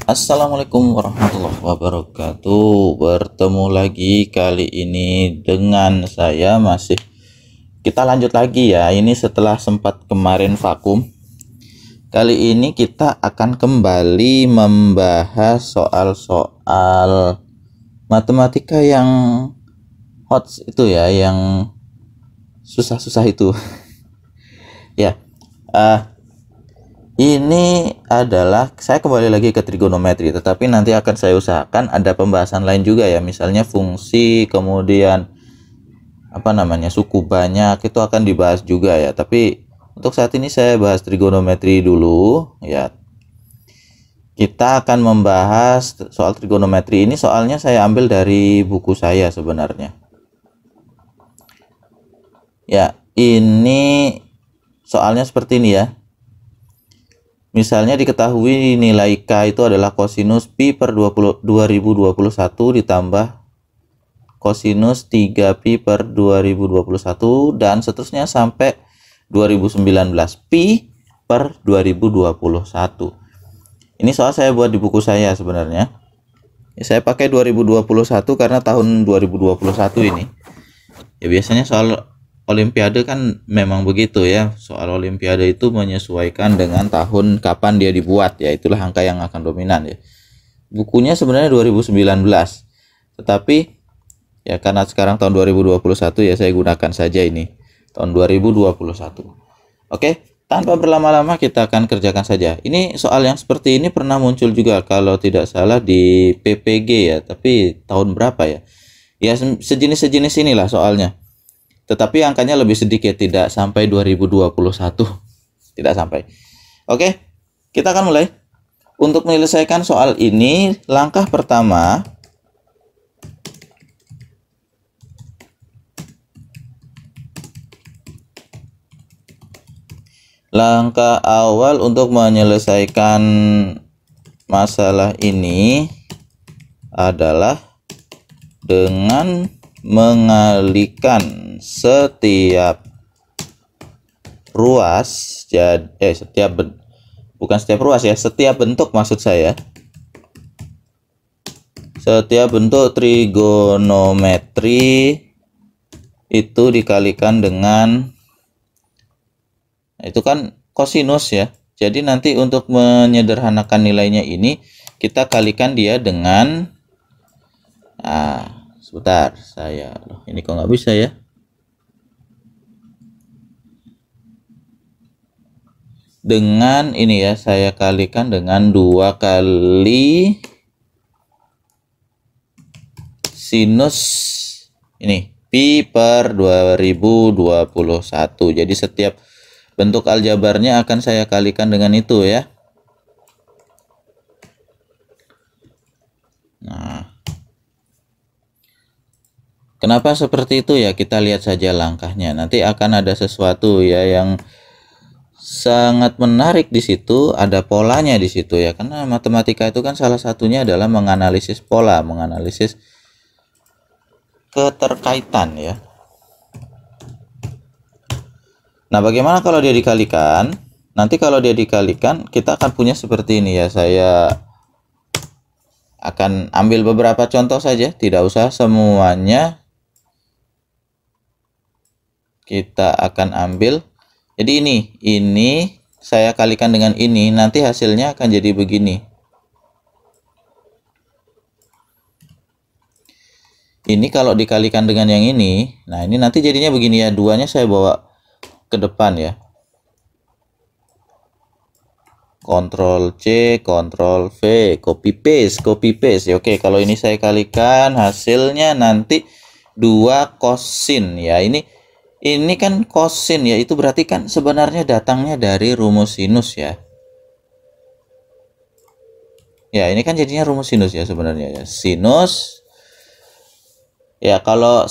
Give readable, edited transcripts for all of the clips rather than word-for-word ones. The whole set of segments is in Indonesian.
Assalamualaikum warahmatullahi wabarakatuh. Bertemu lagi kali ini dengan saya masih. Kita lanjut lagi ya. Ini setelah sempat kemarin vakum. Kali ini kita akan kembali membahas soal-soal matematika yang hot itu ya, yang susah-susah itu. Ya. Ini adalah saya kembali lagi ke trigonometri, tetapi nanti akan saya usahakan ada pembahasan lain juga ya, misalnya fungsi, kemudian suku banyak, itu akan dibahas juga ya. Tapi untuk saat ini saya bahas trigonometri dulu ya. Kita akan membahas soal trigonometri ini, soalnya saya ambil dari buku saya sebenarnya. Ya, ini soalnya seperti ini ya. Misalnya diketahui nilai K itu adalah kosinus pi per 2021 ditambah kosinus 3 pi per 2021 dan seterusnya sampai 2019 pi per 2021. Ini soal saya buat di buku saya sebenarnya. Saya pakai 2021 karena tahun 2021 ini. Ya biasanya soal Olimpiade kan memang begitu ya, soal Olimpiade itu menyesuaikan dengan tahun kapan dia dibuat ya, itulah angka yang akan dominan ya. Bukunya sebenarnya 2019, tetapi ya karena sekarang tahun 2021 ya saya gunakan saja ini tahun 2021. Oke, tanpa berlama-lama kita akan kerjakan saja. Ini soal yang seperti ini pernah muncul juga kalau tidak salah di PPG ya, tapi tahun berapa ya? Ya sejenis inilah soalnya. Tetapi angkanya lebih sedikit, tidak sampai 2021. Tidak sampai. Oke, kita akan mulai. Untuk menyelesaikan soal ini, langkah pertama langkah awal untuk menyelesaikan masalah ini adalah dengan mengalihkan setiap ruas setiap bentuk maksud saya, setiap bentuk trigonometri itu dikalikan dengan, itu kan kosinus ya. Jadi nanti untuk menyederhanakan nilainya ini kita kalikan dia dengan sebentar, ini kok nggak bisa ya. Dengan ini ya, saya kalikan dengan 2 kali sinus ini pi per 2021. Jadi setiap bentuk aljabarnya akan saya kalikan dengan itu ya. Nah, kenapa seperti itu ya? Kita lihat saja langkahnya. Nanti akan ada sesuatu ya yang sangat menarik di situ, ada polanya di situ ya. Karena matematika itu kan salah satunya adalah menganalisis pola, menganalisis keterkaitan ya. Nah, bagaimana kalau dia dikalikan? Nanti kalau dia dikalikan, kita akan punya seperti ini ya. Saya akan ambil beberapa contoh saja, tidak usah semuanya. Kita akan ambil, jadi ini saya kalikan dengan ini, nanti hasilnya akan jadi begini. Ini kalau dikalikan dengan yang ini, nah ini nanti jadinya begini ya, duanya saya bawa ke depan ya. Ctrl C, Ctrl V, copy paste. Oke, kalau ini saya kalikan, hasilnya nanti 2 kosin ya. Ini kan kosin ya, itu berarti kan sebenarnya datangnya dari rumus sinus ya. Ya, ini kan jadinya rumus sinus ya sebenarnya ya. Sinus ya, kalau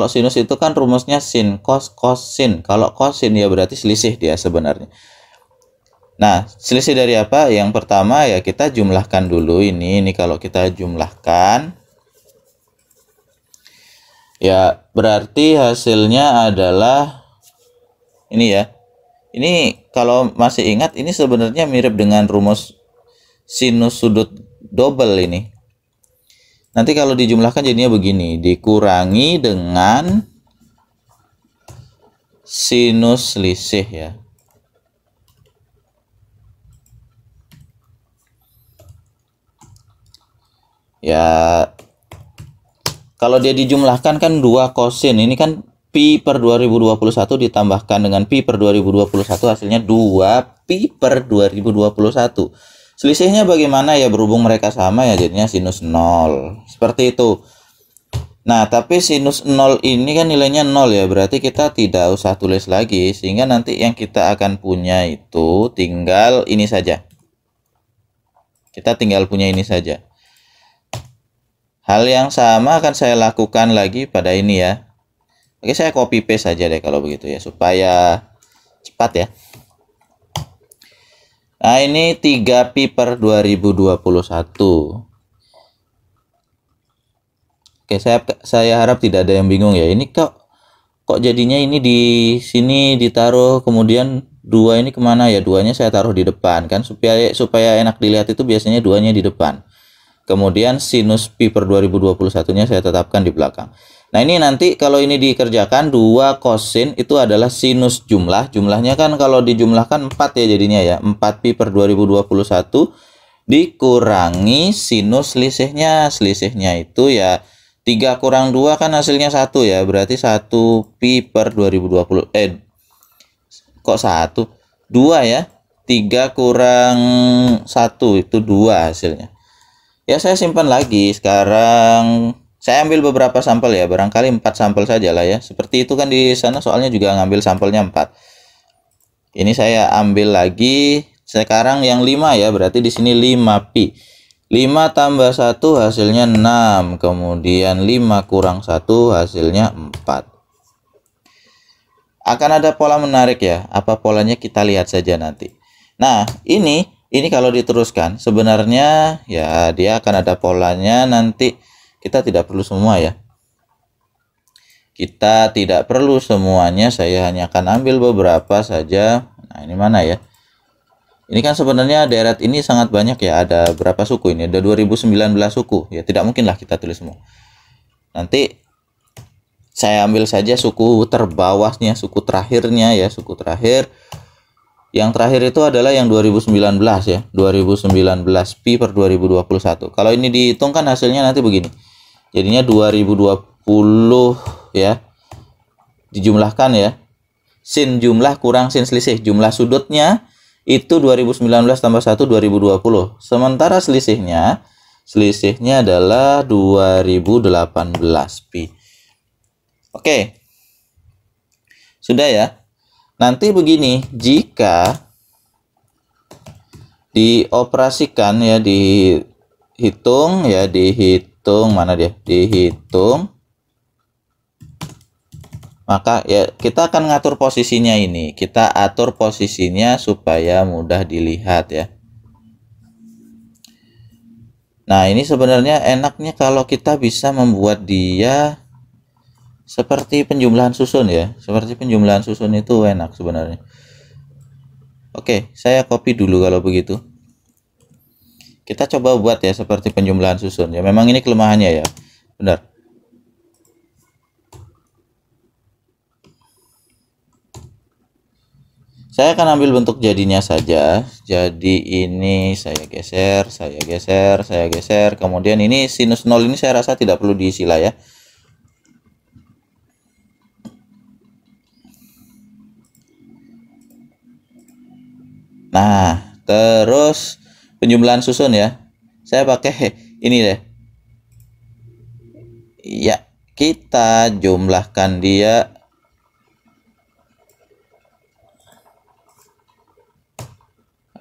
sinus itu kan rumusnya sin cos sin. Kalau kosin ya berarti selisih dia sebenarnya. Nah, selisih dari apa? Yang pertama ya kita jumlahkan dulu ini kalau kita jumlahkan ya berarti hasilnya adalah ini ya. Ini kalau masih ingat, ini sebenarnya mirip dengan rumus sinus sudut double ini. Nanti kalau dijumlahkan jadinya begini, dikurangi dengan sinus selisih ya. Ya, kalau dia dijumlahkan kan 2 kosin. Ini kan Pi per 2021 ditambahkan dengan Pi per 2021 hasilnya 2 Pi per 2021. Selisihnya bagaimana ya, berhubung mereka sama ya jadinya sinus 0. Seperti itu. Nah, tapi sinus 0 ini kan nilainya 0 ya, berarti kita tidak usah tulis lagi. Sehingga nanti yang kita akan punya itu tinggal ini saja. Kita tinggal punya ini saja. Hal yang sama akan saya lakukan lagi pada ini ya. Oke, saya copy paste saja deh kalau begitu ya, supaya cepat ya. Nah, ini 3 Pi per 2021. Oke, saya harap tidak ada yang bingung ya. Ini kok jadinya ini di sini ditaruh, kemudian 2 ini kemana ya? 2-nya saya taruh di depan kan, supaya enak dilihat itu biasanya 2-nya di depan. Kemudian sinus Pi per 2021-nya saya tetapkan di belakang. Nah, ini nanti kalau ini dikerjakan 2 kosin itu adalah sinus jumlahnya kan kalau dijumlahkan 4 ya jadinya ya. 4 Pi per 2021 dikurangi sinus selisihnya. Selisihnya itu ya 3 kurang 2 kan hasilnya 1 ya. Berarti 1 Pi per 2020. Kok 1? 2 ya. 3 kurang 1 itu 2 hasilnya. Ya, saya simpan lagi. Sekarang saya ambil beberapa sampel ya, barangkali 4 sampel saja lah ya. Seperti itu kan di sana soalnya juga ngambil sampelnya 4. Ini saya ambil lagi. Sekarang yang 5 ya, berarti di sini 5 Pi. 5 tambah 1 hasilnya 6. Kemudian 5 kurang 1 hasilnya 4. Akan ada pola menarik ya. Apa polanya kita lihat saja nanti. Nah, ini kalau diteruskan sebenarnya ya dia akan ada polanya nanti. Kita tidak perlu semua ya. Kita tidak perlu semuanya, saya hanya akan ambil beberapa saja. Nah, ini mana ya? Ini kan sebenarnya deret ini sangat banyak ya. Ada berapa suku ini? Ada 2019 suku. Ya tidak mungkinlah kita tulis semua. Nanti saya ambil saja suku terbawahnya, suku terakhirnya ya, suku terakhir. Yang terakhir itu adalah yang 2019 ya. 2019 Pi per 2021. Kalau ini dihitungkan hasilnya nanti begini. Jadinya 2020 ya. Dijumlahkan ya. Sin jumlah kurang sin selisih. Jumlah sudutnya itu 2019 tambah 1 2020. Sementara selisihnya adalah 2018 Pi. Oke. Sudah ya. Nanti begini, jika dioperasikan ya, dihitung ya, mana dia? Dihitung. Maka ya kita akan ngatur posisinya ini. Kita atur posisinya supaya mudah dilihat ya. Nah, ini sebenarnya enaknya kalau kita bisa membuat dia seperti penjumlahan susun ya. Seperti penjumlahan susun itu enak sebenarnya. Oke, saya copy dulu kalau begitu. Kita coba buat ya seperti penjumlahan susun ya. Memang ini kelemahannya ya. Benar. Saya akan ambil bentuk jadinya saja. Jadi ini saya geser, kemudian ini sinus 0 ini saya rasa tidak perlu diisi lah ya. Nah, terus penjumlahan susun ya. Saya pakai ini deh. Ya, kita jumlahkan dia.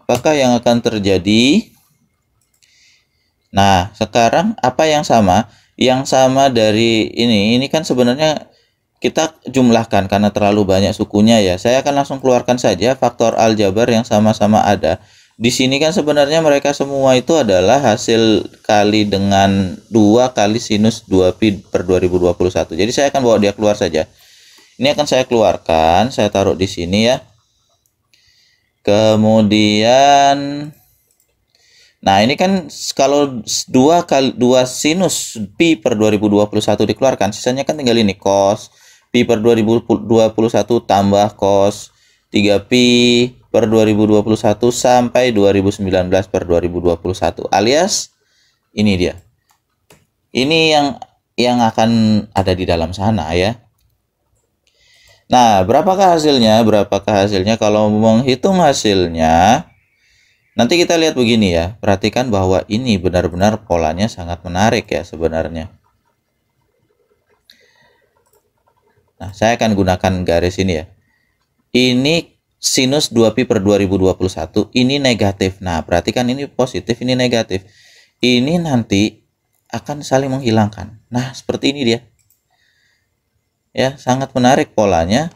Apakah yang akan terjadi? Nah, sekarang apa yang sama? Yang sama dari ini kan sebenarnya kita jumlahkan karena terlalu banyak sukunya ya. Saya akan langsung keluarkan saja faktor aljabar yang sama-sama ada. Di sini kan sebenarnya mereka semua itu adalah hasil kali dengan 2 kali sinus 2 Pi per 2021. Jadi saya akan bawa dia keluar saja. Ini akan saya keluarkan, saya taruh di sini ya. Kemudian Nah, ini kan kalau 2 sinus pi per 2021 dikeluarkan, sisanya kan tinggal ini cos pi per 2021 tambah cos 3pi per 2021 sampai 2019 per 2021, alias ini dia. Ini yang akan ada di dalam sana ya. Nah, berapakah hasilnya? Berapakah hasilnya? Kalau menghitung hasilnya, nanti kita lihat begini ya. Perhatikan bahwa ini benar-benar polanya sangat menarik ya sebenarnya. Nah, saya akan gunakan garis ini ya. Ini sinus 2pi per 2021, ini negatif. Nah, perhatikan ini positif, ini negatif. Ini nanti akan saling menghilangkan. Nah, seperti ini dia. Ya, sangat menarik polanya,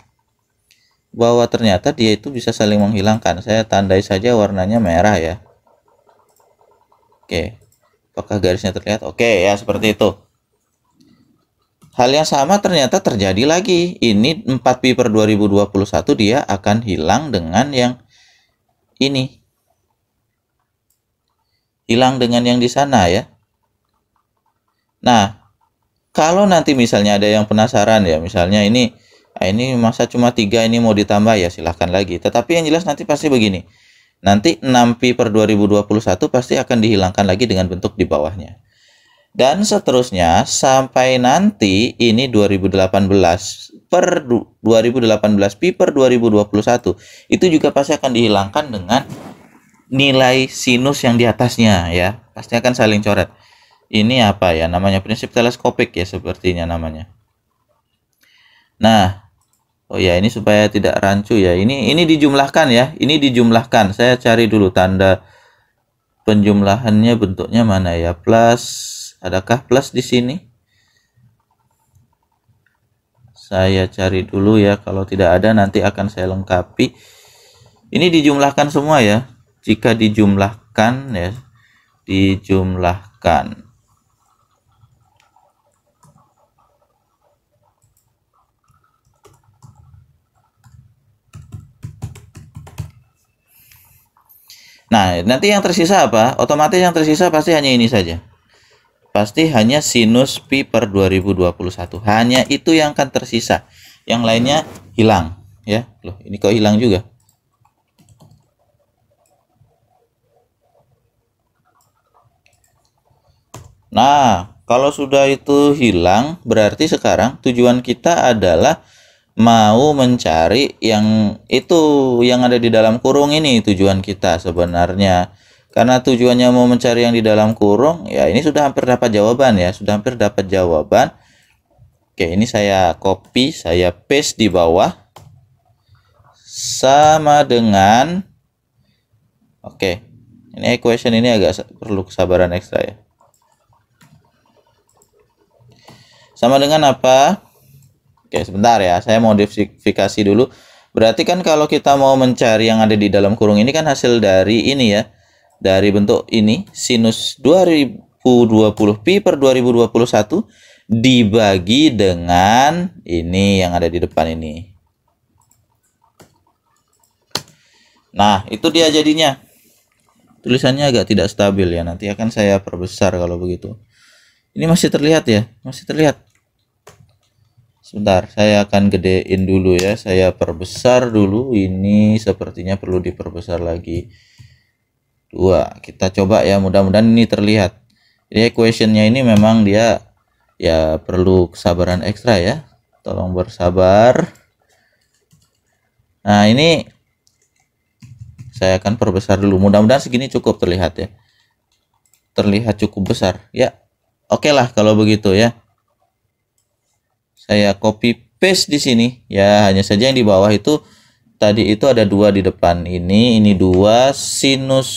bahwa ternyata dia itu bisa saling menghilangkan. Saya tandai saja warnanya merah ya. Oke, apakah garisnya terlihat? Oke ya, seperti itu. Hal yang sama ternyata terjadi lagi. Ini 4pi per 2021 dia akan hilang dengan yang ini. Hilang dengan yang di sana ya. Nah, kalau nanti misalnya ada yang penasaran ya, misalnya ini masa cuma 3, ini mau ditambah ya silahkan lagi. Tetapi yang jelas nanti pasti begini. Nanti 6pi per 2021 pasti akan dihilangkan lagi dengan bentuk di bawahnya. Dan seterusnya sampai nanti ini 2018 per 2018 pi per 2021 itu juga pasti akan dihilangkan dengan nilai sinus yang di atasnya ya. Pasti akan saling coret. Ini apa ya namanya, prinsip teleskopik ya sepertinya namanya. Nah, oh ya, ini supaya tidak rancu ya. Ini dijumlahkan ya. Ini dijumlahkan. Saya cari dulu tanda penjumlahannya, bentuknya mana ya? Plus, adakah plus di sini? Saya cari dulu ya. Kalau tidak ada nanti akan saya lengkapi. Ini dijumlahkan semua ya. Jika dijumlahkan ya, dijumlahkan. Nah, nanti yang tersisa apa? Otomatis yang tersisa pasti hanya ini saja. Pasti hanya sinus pi per 2021. Hanya itu yang akan tersisa. Yang lainnya hilang. Ya, loh, ini kok hilang juga? Nah, kalau sudah itu hilang, berarti sekarang tujuan kita adalah mau mencari yang itu yang ada di dalam kurung ini. Tujuan kita sebenarnya, karena tujuannya mau mencari yang di dalam kurung ya, ini sudah hampir dapat jawaban ya, sudah hampir dapat jawaban. Oke, ini saya copy, saya paste di bawah, sama dengan, oke, ini equation ini agak perlu kesabaran ekstra ya. Sama dengan apa? Oke, sebentar ya, saya modifikasi dulu. Berarti kan kalau kita mau mencari yang ada di dalam kurung ini kan hasil dari ini ya, dari bentuk ini, sinus 2020 pi per 2021 dibagi dengan ini yang ada di depan ini. Nah, itu dia jadinya. Tulisannya agak tidak stabil ya, nanti akan saya perbesar kalau begitu. Ini masih terlihat ya, masih terlihat. Sebentar, saya akan gedein dulu ya. Saya perbesar dulu. Ini sepertinya perlu diperbesar lagi. 2. Kita coba ya, mudah-mudahan ini terlihat. Jadi equationnya ini memang dia ya perlu kesabaran ekstra ya. Tolong bersabar. Nah, ini saya akan perbesar dulu. Mudah-mudahan segini cukup terlihat ya. Terlihat cukup besar. Ya, oke lah kalau begitu ya. Saya copy paste di sini ya, hanya saja yang di bawah itu tadi itu ada 2 di depan ini 2 sinus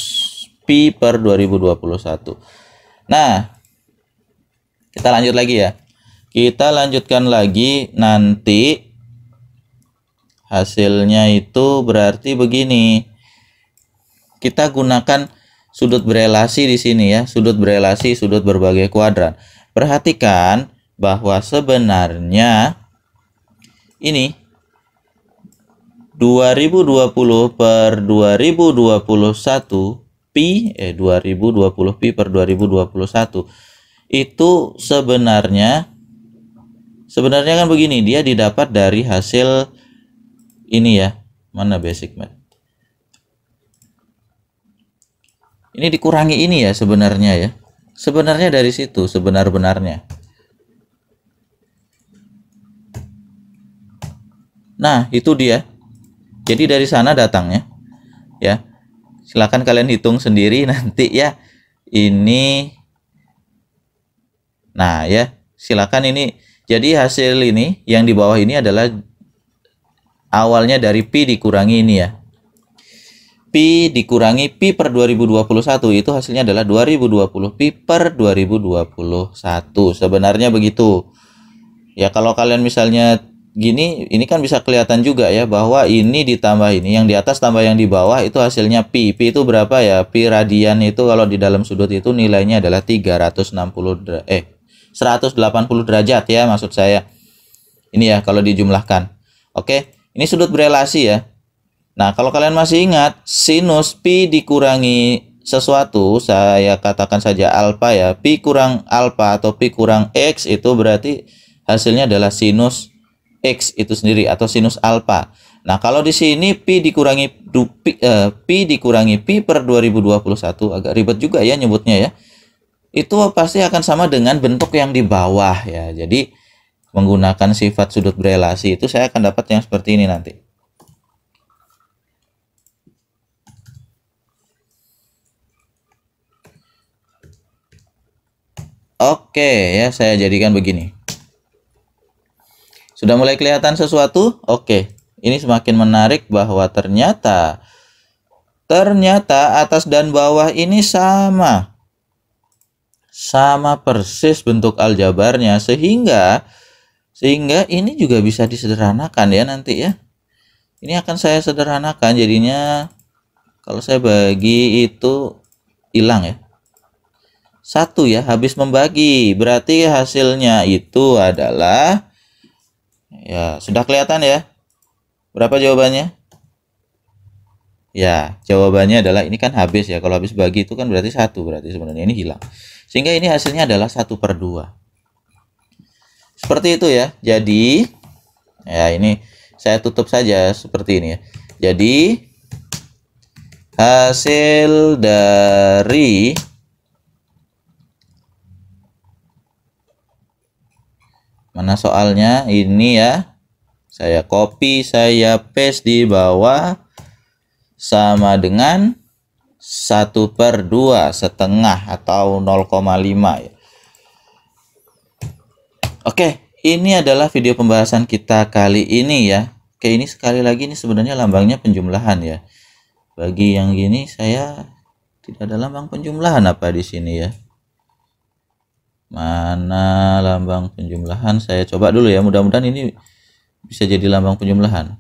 pi per 2021. Nah, kita lanjut lagi ya. Kita lanjutkan lagi, nanti hasilnya itu berarti begini. Kita gunakan sudut berelasi di sini ya, sudut berelasi, sudut berbagai kuadran. Perhatikan bahwa sebenarnya ini 2020 per 2021 pi 2020 pi per 2021 itu sebenarnya kan begini, dia didapat dari hasil ini ya, mana basic math, ini dikurangi ini ya sebenarnya ya, sebenarnya dari situ sebenar-benarnya. Nah itu dia, jadi dari sana datangnya ya, silakan kalian hitung sendiri nanti ya. Ini nah ya, silakan ini. Jadi hasil ini yang di bawah ini adalah awalnya dari pi dikurangi ini ya. Pi dikurangi pi per 2021 itu hasilnya adalah 2020 pi per 2021. Sebenarnya begitu. Ya kalau kalian misalnya gini, ini kan bisa kelihatan juga ya bahwa ini ditambah ini, yang di atas tambah yang di bawah itu hasilnya pi. Pi itu berapa ya? Pi radian itu kalau di dalam sudut itu nilainya adalah 180 derajat ya maksud saya. Ini ya kalau dijumlahkan. Oke, ini sudut berelasi ya. Nah, kalau kalian masih ingat, sinus pi dikurangi sesuatu, saya katakan saja alfa ya. Pi kurang alfa atau pi kurang x itu berarti hasilnya adalah sinus x itu sendiri atau sinus alfa. Nah, kalau di sini pi dikurangi pi per 2021, agak ribet juga ya nyebutnya ya. Itu pasti akan sama dengan bentuk yang di bawah ya. Jadi menggunakan sifat sudut berelasi itu saya akan dapat yang seperti ini nanti. Oke ya, saya jadikan begini. Sudah mulai kelihatan sesuatu? Oke, ini semakin menarik bahwa ternyata atas dan bawah ini sama persis bentuk aljabarnya, sehingga ini juga bisa disederhanakan ya nanti ya. Ini akan saya sederhanakan, jadinya kalau saya bagi itu hilang ya. 1 ya, habis membagi berarti hasilnya itu adalah ya, sudah kelihatan ya. Berapa jawabannya? Ya, jawabannya adalah ini kan habis ya. Kalau habis bagi itu kan berarti 1, berarti sebenarnya ini hilang. Sehingga ini hasilnya adalah 1/2. Seperti itu ya. Jadi ya ini saya tutup saja seperti ini ya. Jadi hasil dari mana soalnya ini ya, saya copy, saya paste di bawah, sama dengan 1/2 setengah atau 0,5 ya. Oke, ini adalah video pembahasan kita kali ini ya. Oke, ini sekali lagi ini sebenarnya lambangnya penjumlahan ya. Bagi yang gini saya tidak ada lambang penjumlahan apa di sini ya. Mana lambang penjumlahan? Saya coba dulu ya, mudah-mudahan ini bisa jadi lambang penjumlahan.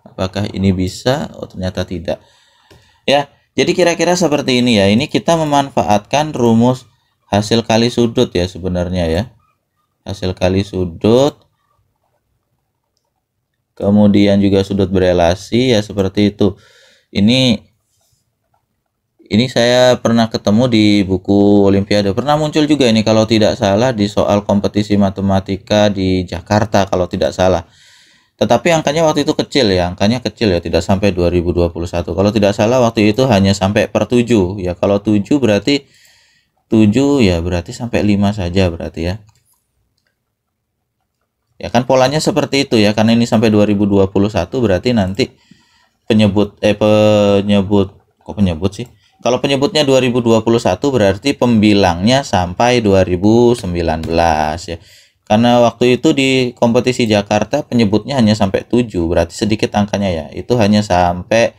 Apakah ini bisa? Oh, ternyata tidak. Ya, jadi kira-kira seperti ini ya. Ini kita memanfaatkan rumus hasil kali sudut ya sebenarnya ya. Hasil kali sudut. Kemudian juga sudut berelasi ya seperti itu. Ini saya pernah ketemu di buku Olimpiade. Pernah muncul juga ini kalau tidak salah di soal kompetisi matematika di Jakarta kalau tidak salah. Tetapi angkanya waktu itu kecil ya, angkanya kecil ya, tidak sampai 2021. Kalau tidak salah waktu itu hanya sampai per 7 ya. Kalau 7 berarti 7 ya, berarti sampai 5 saja berarti ya. Ya kan polanya seperti itu ya, karena ini sampai 2021 berarti nanti penyebut sih? Kalau penyebutnya 2021 berarti pembilangnya sampai 2019 ya. Karena waktu itu di kompetisi Jakarta penyebutnya hanya sampai 7, berarti sedikit angkanya ya. Itu hanya sampai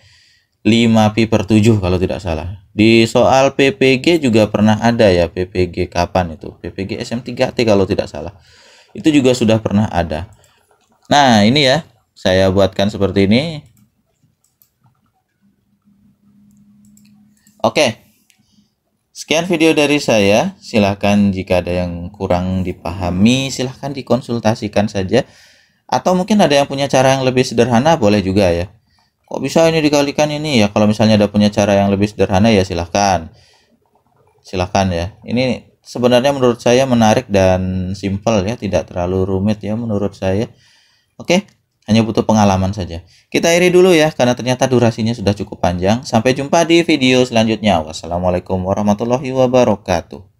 5 pi per 7 kalau tidak salah. Di soal PPG juga pernah ada ya, PPG kapan itu? PPG SM3T kalau tidak salah. Itu juga sudah pernah ada. Nah, ini ya, saya buatkan seperti ini. Oke. Sekian video dari saya. Silahkan jika ada yang kurang dipahami, silahkan dikonsultasikan saja. Atau mungkin ada yang punya cara yang lebih sederhana, boleh juga ya. kok bisa ini dikalikan ini ya. Kalau misalnya ada punya cara yang lebih sederhana ya silahkan ya. Ini sebenarnya menurut saya menarik dan simpel ya, tidak terlalu rumit ya menurut saya. Oke, hanya butuh pengalaman saja. Kita akhiri dulu ya, karena ternyata durasinya sudah cukup panjang. Sampai jumpa di video selanjutnya. Wassalamualaikum warahmatullahi wabarakatuh.